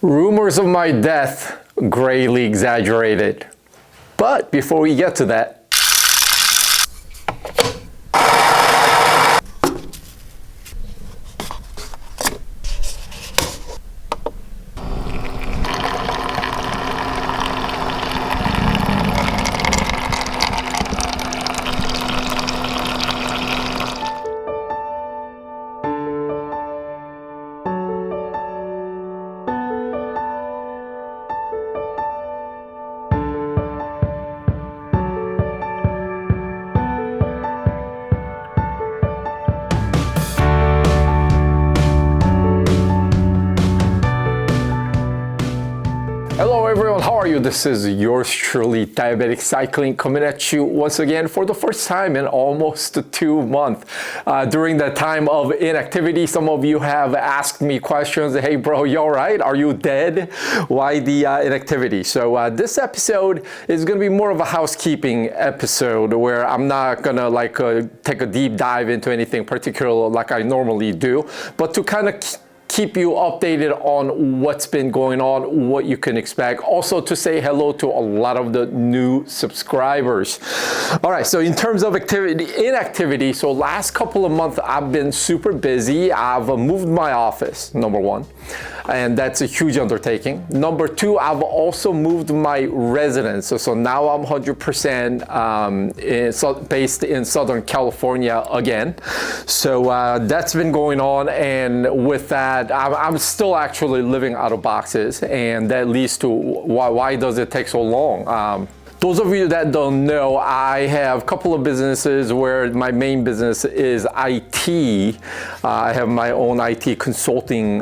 Rumors of my death, greatly exaggerated. But before we get to that, hello everyone, how are you? This is yours truly, Diabetic Cycling, coming at you once again for the first time in almost 2 months. During the time of inactivity, some of you have asked me questions. Hey bro, you alright? Are you dead? Why the inactivity? So this episode is going to be more of a housekeeping episode where I'm not going to take a deep dive into anything particular like I normally do, but to kind of keep you updated on what's been going on, what you can expect. Also to say hello to a lot of the new subscribers. All right, so in terms of inactivity, so last couple of months I've been super busy. I've moved my office, number one, and that's a huge undertaking. Number two, I've also moved my residence. So now I'm 100% based in Southern California again. So that's been going on, and with that, I'm still actually living out of boxes, and that leads to why does it take so long? Those of you that don't know, I have a couple of businesses where my main business is IT. I have my own IT consulting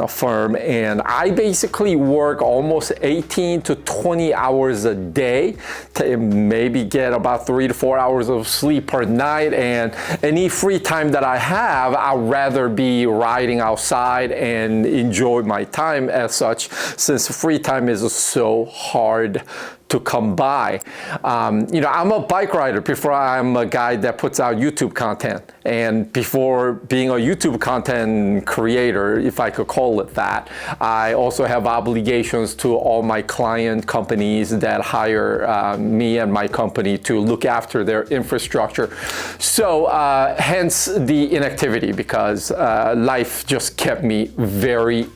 firm, and I basically work almost 18 to 20 hours a day to maybe get about 3 to 4 hours of sleep per night. And any free time that I have, I'd rather be riding outside and enjoy my time as such, since free time is so hard to come by. I'm a bike rider before I'm a guy that puts out YouTube content. And before being a YouTube content creator, if I could call it that, I also have obligations to all my client companies that hire me and my company to look after their infrastructure. So hence the inactivity, because life just kept me very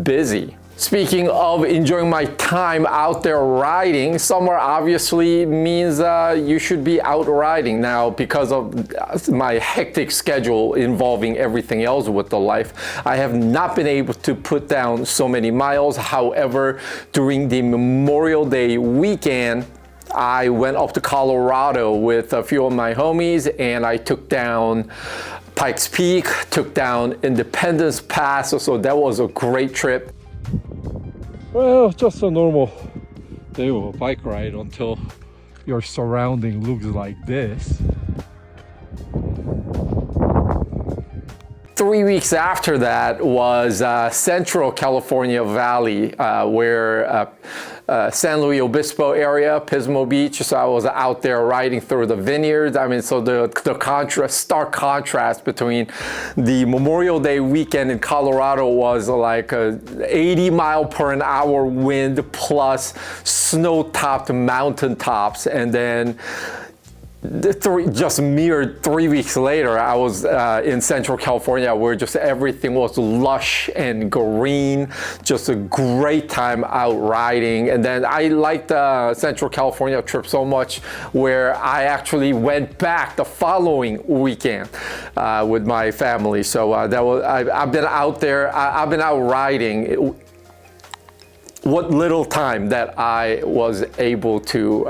busy. Speaking of enjoying my time out there riding, summer obviously means you should be out riding. Now, because of my hectic schedule involving everything else with the life, I have not been able to put down so many miles. However, during the Memorial Day weekend, I went up to Colorado with a few of my homies, and I took down Pikes Peak, took down Independence Pass. So that was a great trip. Well, just a normal day of a bike ride until your surrounding looks like this. 3 weeks after that was Central California Valley, where San Luis Obispo area, Pismo Beach. So I was out there riding through the vineyards. I mean, so the stark contrast between the Memorial Day weekend in Colorado was like a 80-mile-per-hour wind plus snow-topped mountaintops, and then just mere 3 weeks later, I was in Central California, where just everything was lush and green. Just a great time out riding. And then I liked the Central California trip so much, where I actually went back the following weekend with my family. So I've been out there. I've been out riding what little time that I was able to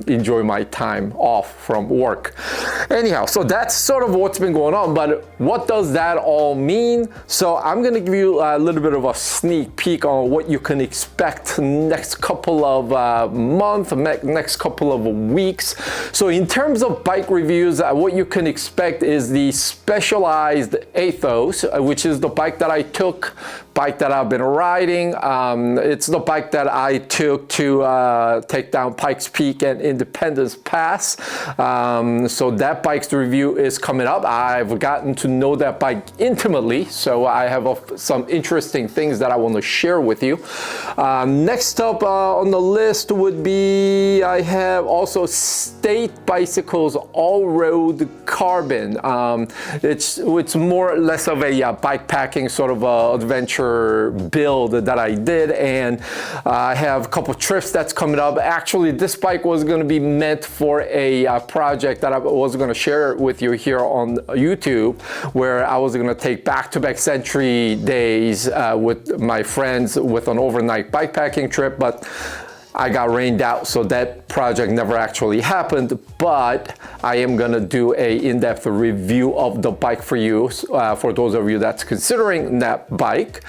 enjoy my time off from work. Anyhow, so that's sort of what's been going on, but what does that all mean? So I'm gonna give you a little bit of a sneak peek on what you can expect next couple of months, next couple of weeks. So in terms of bike reviews, what you can expect is the Specialized Ethos, which is the bike that I took bike that I've been riding. It's the bike that I took to take down Pikes Peak and Independence Pass. So that bike's review is coming up. I've gotten to know that bike intimately, so I have some interesting things that I want to share with you. Next up on the list would be, I have also State Bicycles All-Road Carbon. It's more or less of a bike packing sort of adventure build that I did, and I have a couple trips that's coming up. Actually, this bike was going to be meant for a project that I was going to share with you here on YouTube, where I was going to take back-to-back Century days with my friends with an overnight bikepacking trip, but I got rained out, so that project never actually happened. But I am gonna do a in-depth review of the bike for you, for those of you that's considering that bike.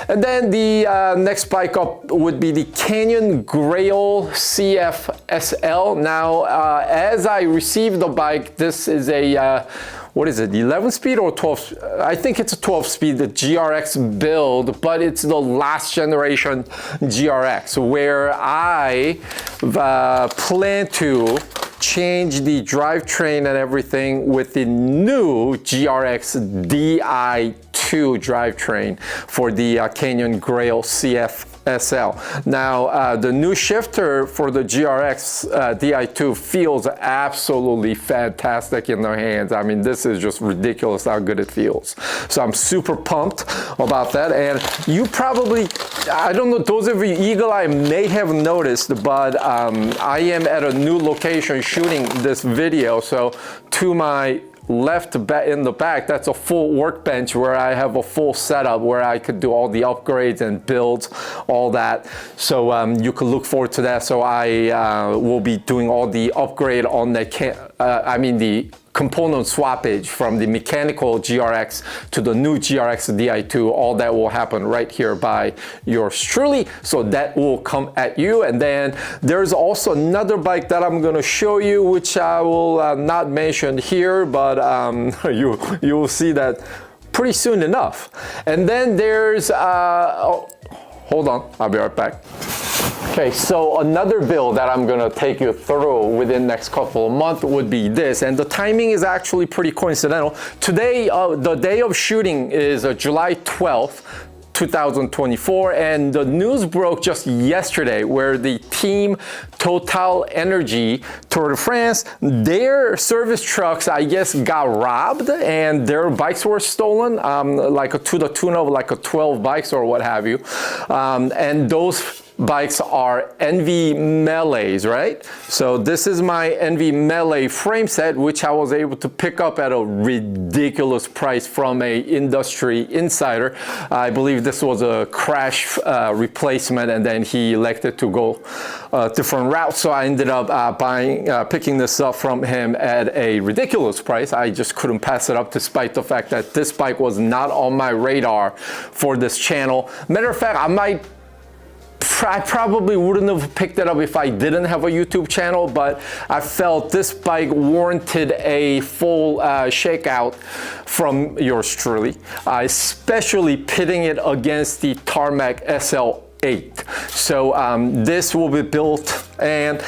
And then the next bike up would be the Canyon Grail CF SL. Now, as I received the bike, this is a what is it, 11 speed or 12? I think it's a 12 speed, the GRX build, but it's the last generation GRX, where I plan to change the drivetrain and everything with the new GRX Di2 drivetrain for the Canyon Grail CF SL. Now, the new shifter for the GRX Di2 feels absolutely fantastic in the hands. I mean, this is just ridiculous how good it feels. So I'm super pumped about that. And you probably, I don't know, those of you eagle eye may have noticed, but I am at a new location shooting this video. So to my left in the back, that's a full workbench where I have a full setup where I could do all the upgrades and builds, all that. So you can look forward to that. So I will be doing all the upgrade on the the component swappage from the mechanical GRX to the new GRX Di2. All that will happen right here by yours truly. So that will come at you. And then there's also another bike that I'm going to show you, which I will not mention here, but you will see that pretty soon enough. And then there's hold on, I'll be right back. Okay, so another build that I'm gonna take you through within the next couple of months would be this, and the timing is actually pretty coincidental. Today, the day of shooting is July 12th, 2024, and the news broke just yesterday where the team Total Energy Tour de France, their service trucks, I guess, got robbed and their bikes were stolen, to the tune of like 12 bikes or what have you. And those bikes are ENG Melees, right? So this is my ENG Melee frame set, which I was able to pick up at a ridiculous price from a industry insider. I believe this was a crash replacement, and then he elected to go a different route. So I ended up picking this up from him at a ridiculous price. I just couldn't pass it up, despite the fact that this bike was not on my radar for this channel. Matter of fact, I probably wouldn't have picked it up if I didn't have a YouTube channel, but I felt this bike warranted a full shakeout from yours truly, especially pitting it against the Tarmac SL8. So this will be built, and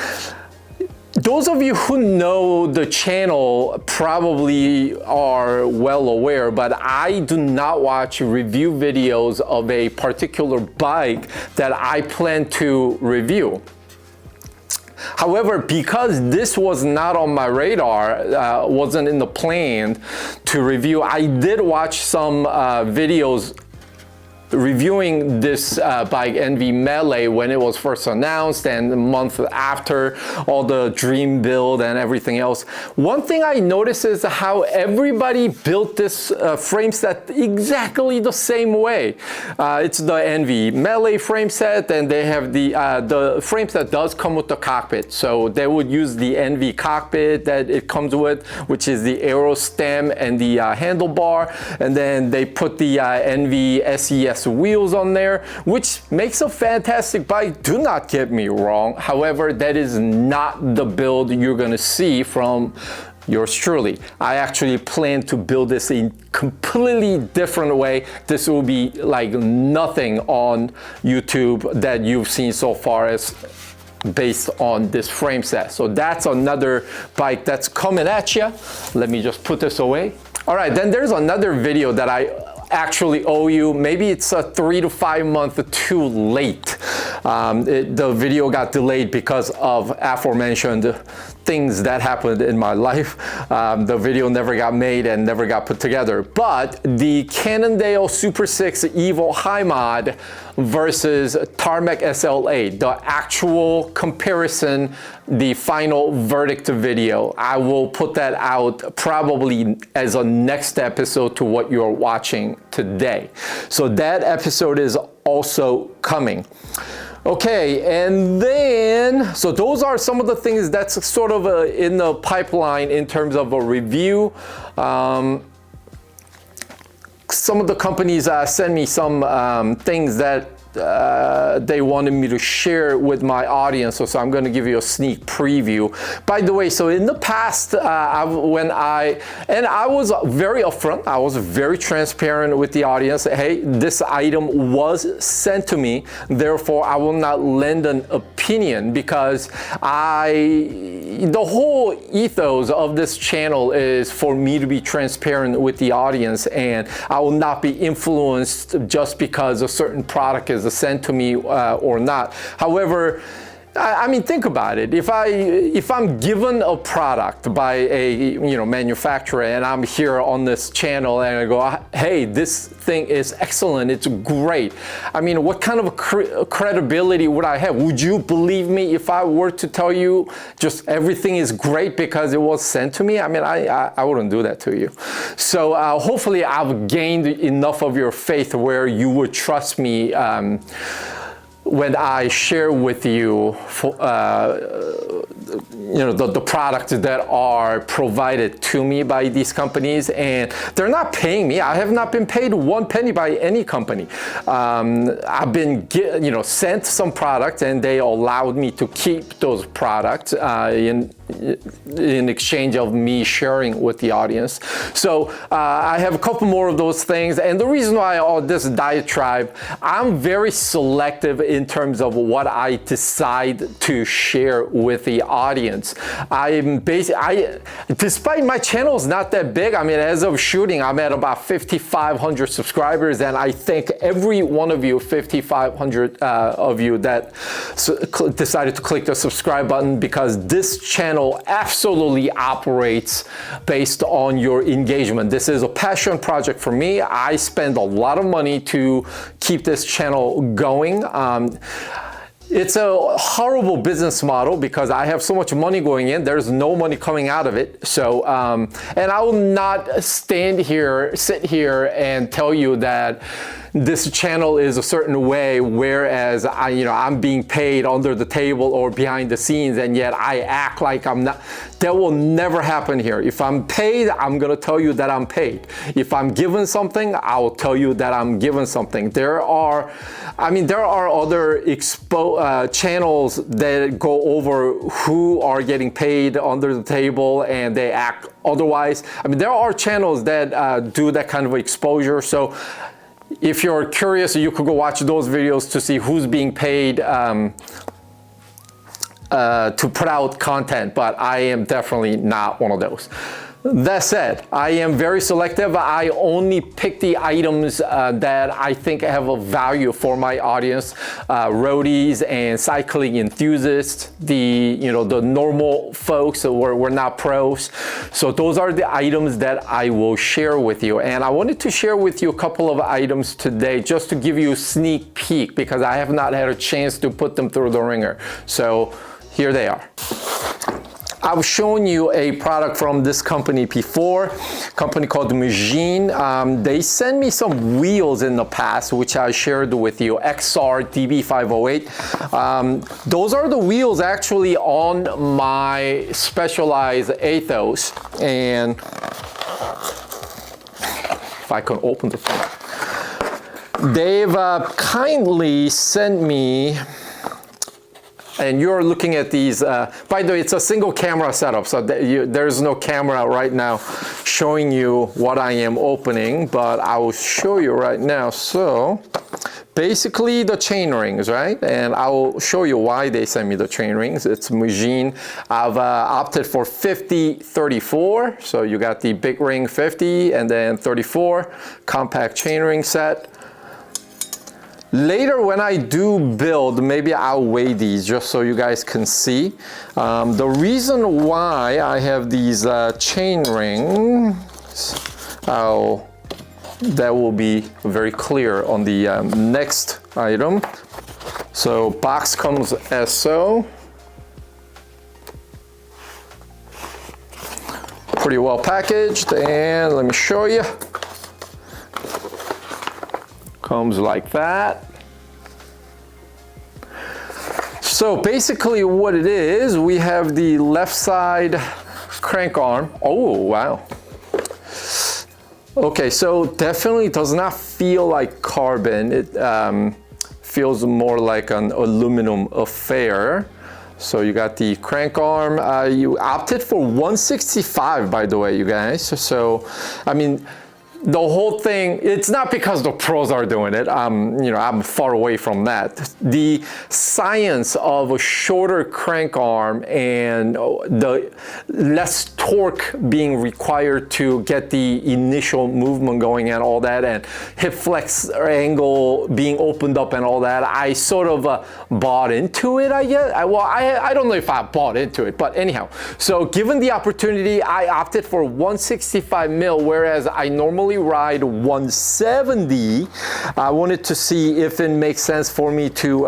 those of you who know the channel probably are well aware, but I do not watch review videos of a particular bike that I plan to review. However, because this was not on my radar, wasn't in the plan to review, I did watch some videos reviewing this bike, ENG Melee, when it was first announced, and a month after, all the dream build and everything else. One thing I noticed is how everybody built this frame set exactly the same way. It's the ENG Melee frame set, and they have the frame set does come with the cockpit. So they would use the ENG cockpit that it comes with, which is the aero stem and the handlebar, and then they put the ENG SES wheels on there, which makes a fantastic bike, do not get me wrong. However, that is not the build you're gonna see from yours truly. I actually plan to build this in completely different way. This will be like nothing on YouTube that you've seen so far as based on this frame set. So that's another bike that's coming at you. Let me just put this away. All right, then there's another video that I actually owe you. Maybe it's a 3 to 5 months too late. The video got delayed because of aforementioned things that happened in my life. The video never got made and never got put together. But the Cannondale Super 6 Evo High Mod versus Tarmac SL8, the actual comparison, the final verdict video, I will put that out probably as a next episode to what you're watching today. So that episode is also coming. Okay, and then, so those are some of the things that's sort of in the pipeline in terms of a review. Some of the companies send me some things that they wanted me to share with my audience, so I'm going to give you a sneak preview. By the way, so in the past, I was very upfront, I was very transparent with the audience. Hey, this item was sent to me, therefore I will not lend an opinion, because the whole ethos of this channel is for me to be transparent with the audience, and I will not be influenced just because a certain product is sent to me or not. However, I mean, think about it. If I'm given a product by a manufacturer, and I'm here on this channel and I go, hey, this thing is excellent, it's great. I mean, what kind of credibility would I have? Would you believe me if I were to tell you just everything is great because it was sent to me? I mean, I wouldn't do that to you. So hopefully I've gained enough of your faith where you would trust me when I share with you, the products that are provided to me by these companies, and they're not paying me. I have not been paid 1 penny by any company. I've been sent some products, and they allowed me to keep those products in exchange of me sharing with the audience. So I have a couple more of those things, and the reason why all this diatribe, I'm very selective in terms of what I decide to share with the audience. Despite my channel is not that big, I mean, as of shooting, I'm at about 5,500 subscribers, and I thank every one of you, 5,500 of you that decided to click the subscribe button, because this channel absolutely operates based on your engagement. This is a passion project for me. I spend a lot of money to keep this channel going. It's a horrible business model because I have so much money going in, there's no money coming out of it. So, and I will not sit here and tell you that this channel is a certain way, whereas I'm being paid under the table or behind the scenes, and yet I act like I'm not. That will never happen here. If I'm paid, I'm gonna tell you that I'm paid. If I'm given something, I will tell you that I'm given something. There are other channels that go over who are getting paid under the table and they act otherwise. I mean, there are channels that do that kind of exposure. So if you're curious, you could go watch those videos to see who's being paid to put out content, but I am definitely not one of those. That said, I am very selective. I only pick the items that I think have a value for my audience, roadies and cycling enthusiasts, the normal folks who we're not pros. So those are the items that I will share with you. And I wanted to share with you a couple of items today just to give you a sneak peek, because I have not had a chance to put them through the ringer. So here they are. I've shown you a product from this company before, a company called Machine. They sent me some wheels in the past, which I shared with you, XR DB508. Those are the wheels actually on my Specialized Athos. And if I can open the thing. They've kindly sent me and you're looking at these, by the way, it's a single camera setup, so there's no camera right now showing you what I am opening, but I will show you right now. So basically the chain rings, right? And I will show you why they sent me the chain rings. It's Mugine. I've opted for 50-34. So you got the big ring 50 and then 34 compact chain ring set. Later when I do build, maybe I'll weigh these just so you guys can see. The reason why I have these chain rings, that will be very clear on the next item. So box comes as so. Pretty well packaged, and let me show you. Comes like that. So basically what it is, we have the left side crank arm. Oh, wow. Okay, so definitely does not feel like carbon. It feels more like an aluminum affair. So you got the crank arm. You opted for 165, by the way, you guys. So, I mean, the whole thing, it's not because the pros are doing it. You know, I'm far away from that. The science of a shorter crank arm and the less torque being required to get the initial movement going and all that, and hip flex angle being opened up and all that, I sort of bought into it, I guess. I don't know if I bought into it, but anyhow. So given the opportunity, I opted for 165 mil, whereas I normally ride 170. I wanted to see if it makes sense for me to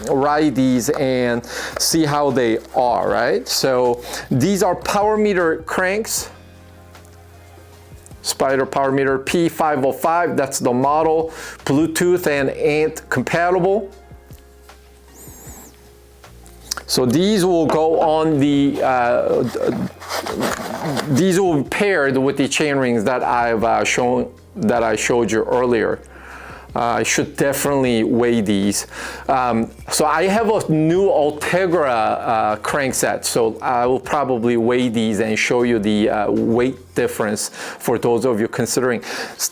ride these and see how they are, right? So these are power meter cranks. Spider power meter P505, that's the model. Bluetooth and ANT compatible. So these will go on the, these will be paired with the chain rings that I showed you earlier. I should definitely weigh these. So I have a new Ultegra crank set, so I will probably weigh these and show you the weight difference for those of you considering.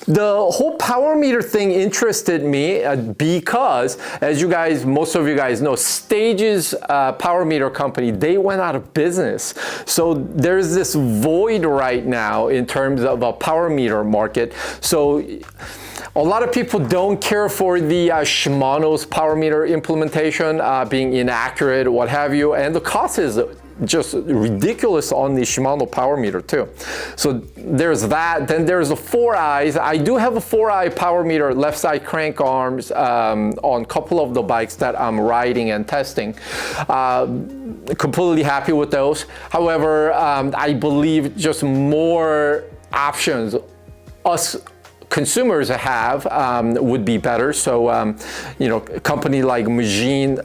The whole power meter thing interested me because, as you guys, most of you guys know, Stage's power meter company, they went out of business. So there's this void right now in terms of a power meter market. So a lot of people don't care for the Shimano's power meter implementation being inaccurate, what have you, and the cost is just ridiculous on the Shimano power meter too. So there's that. Then there's the 4Eyes. I do have a 4-eye power meter left side crank arms on a couple of the bikes that I'm riding and testing. Completely happy with those. However, I believe just more options us consumers have would be better. So, you know, a company like Mugine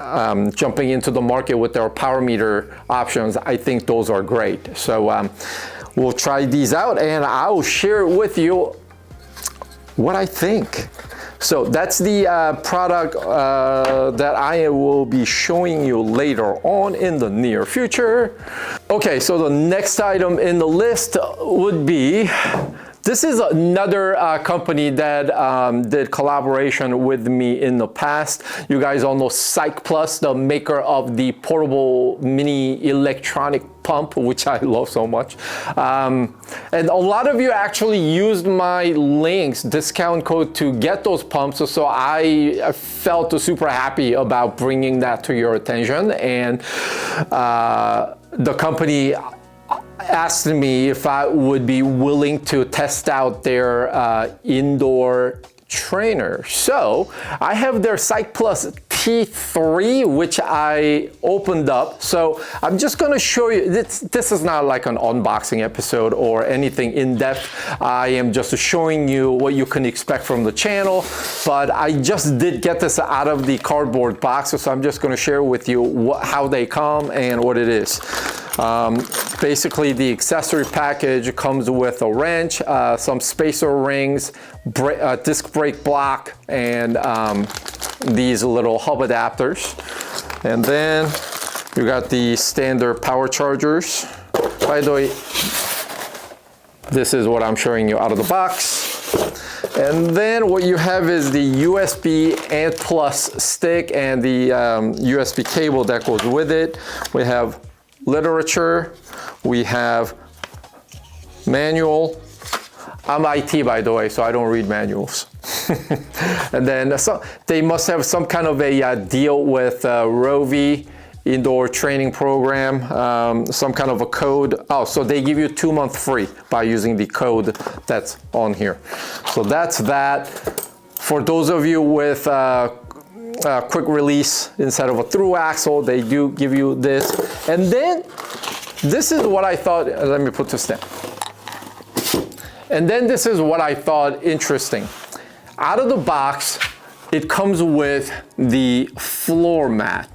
jumping into the market with their power meter options, I think those are great. So we'll try these out and I'll share with you what I think. So that's the product that I will be showing you later on in the near future. Okay, so the next item in the list would be, this is another company that did collaboration with me in the past. You guys all know Psych Plus, the maker of the portable mini electronic pump, which I love so much. And a lot of you actually used my links, discount code, to get those pumps. So I felt super happy about bringing that to your attention. And the company asked me if I would be willing to test out their indoor trainer. So I have their Psych Plus T3, which I opened up. So I'm just going to show you, this is not like an unboxing episode or anything in depth. I am just showing you what you can expect from the channel, but I just did get this out of the cardboard box. So I'm just going to share with you how they come and what it is. Basically, the accessory package comes with a wrench, some spacer rings, disc brake block, and these little hub adapters. And then You got the standard power chargers. By the way, this is what I'm showing you out of the box. And then what you have is the USB and plus stick and the USB cable that goes with it. We have literature, we have manual. I'm IT, by the way, so I don't read manuals. And then they must have some kind of a deal with Rovi indoor training program, some kind of a code. Oh, so they give you 2 months free by using the code that's on here. So that's that. For those of you with quick release instead of a through axle, they do give you this. And then this is what I thought, let me put this down. And then this is what I thought interesting. Out of the box, it comes with the floor mat,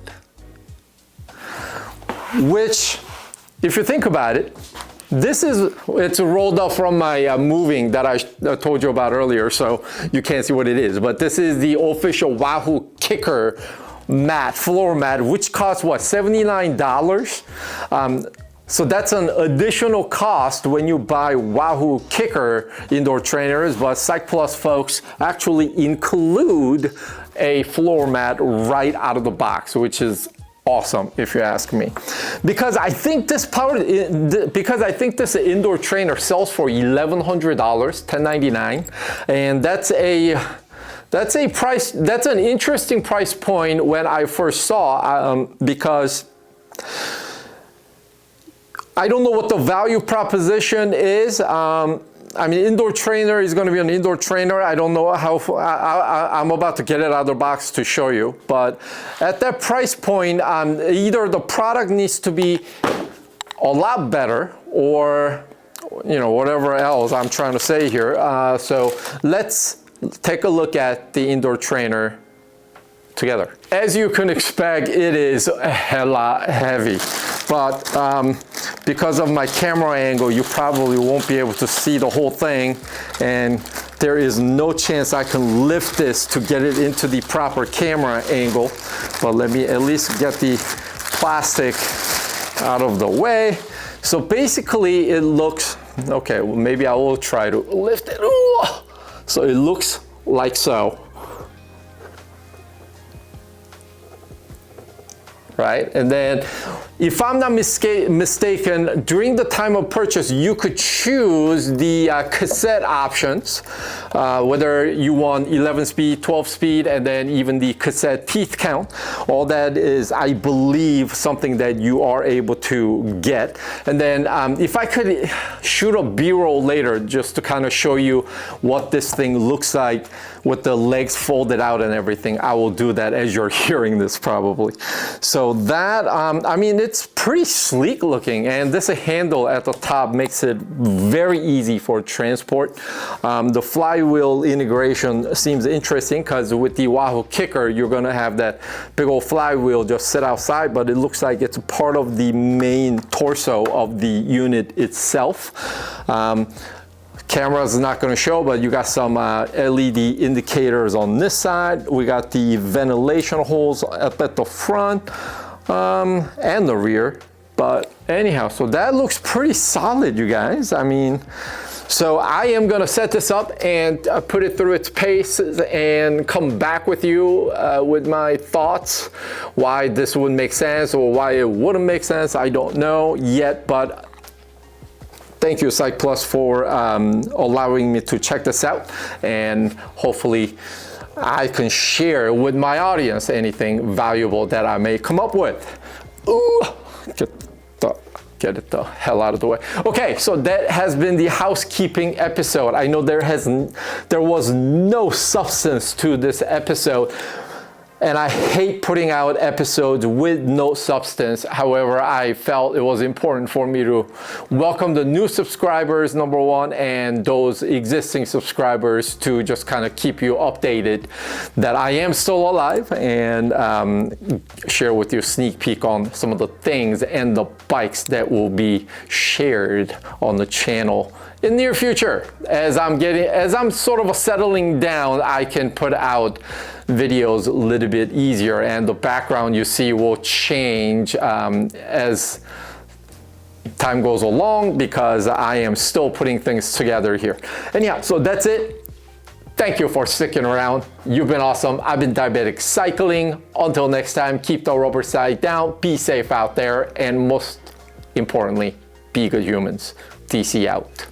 which, if you think about it, it's rolled up from my moving that I told you about earlier, so you can't see what it is. But this is the official Wahoo Kicker mat, floor mat, which costs what, $79? So that's an additional cost when you buy Wahoo Kicker indoor trainers, but Psych Plus folks actually include a floor mat right out of the box, which is awesome if you ask me, because I think this indoor trainer sells for $1,100, $1,099, and that's an interesting price point when I first saw, because I don't know what the value proposition is. I mean, indoor trainer is going to be an indoor trainer. I don't know how, I'm about to get it out of the box to show you. But at that price point, either the product needs to be a lot better or, you know, whatever else I'm trying to say here. So let's take a look at the indoor trainer together. As you can expect, it is hella heavy. But because of my camera angle, you probably won't be able to see the whole thing, and there is no chance I can lift this to get it into the proper camera angle. But let me at least get the plastic out of the way. So basically it looks, okay, well, maybe I will try to lift it. Ooh! So it looks like so. Right? And then, if I'm not mistaken, during the time of purchase, you could choose the cassette options, whether you want 11 speed, 12 speed, and then even the cassette teeth count. All that is, I believe, something that you are able to get. And then if I could shoot a B-roll later just to kind of show you what this thing looks like with the legs folded out and everything, I will do that as you're hearing this probably. So that, I mean, it's pretty sleek looking, and this handle at the top makes it very easy for transport. The flywheel integration seems interesting because with the Wahoo Kicker, you're gonna have that big old flywheel just sit outside, but it looks like it's part of the main torso of the unit itself. Camera's not going to show, but you got some LED indicators on this side. We got the ventilation holes up at the front and the rear. But anyhow, so that looks pretty solid, you guys. I mean, so I am going to set this up and put it through its paces and come back with you with my thoughts, why this would make sense or why it wouldn't make sense. I don't know yet, but thank you, Psych Plus, for allowing me to check this out, and hopefully I can share with my audience anything valuable that I may come up with. Ooh, get it the hell out of the way. Okay, so that has been the housekeeping episode. I know there was no substance to this episode, and I hate putting out episodes with no substance. However, I felt it was important for me to welcome the new subscribers, number one, and those existing subscribers to just kind of keep you updated that I am still alive, and share with you a sneak peek on some of the things and the bikes that will be shared on the channel in near future, as I'm sort of settling down, I can put out videos a little bit easier, and the background you see will change as time goes along, because I am still putting things together here. And yeah, so that's it. Thank you for sticking around. You've been awesome. I've been Diabetic Cycling. Until next time, keep the rubber side down, be safe out there, and most importantly, be good humans. DC out.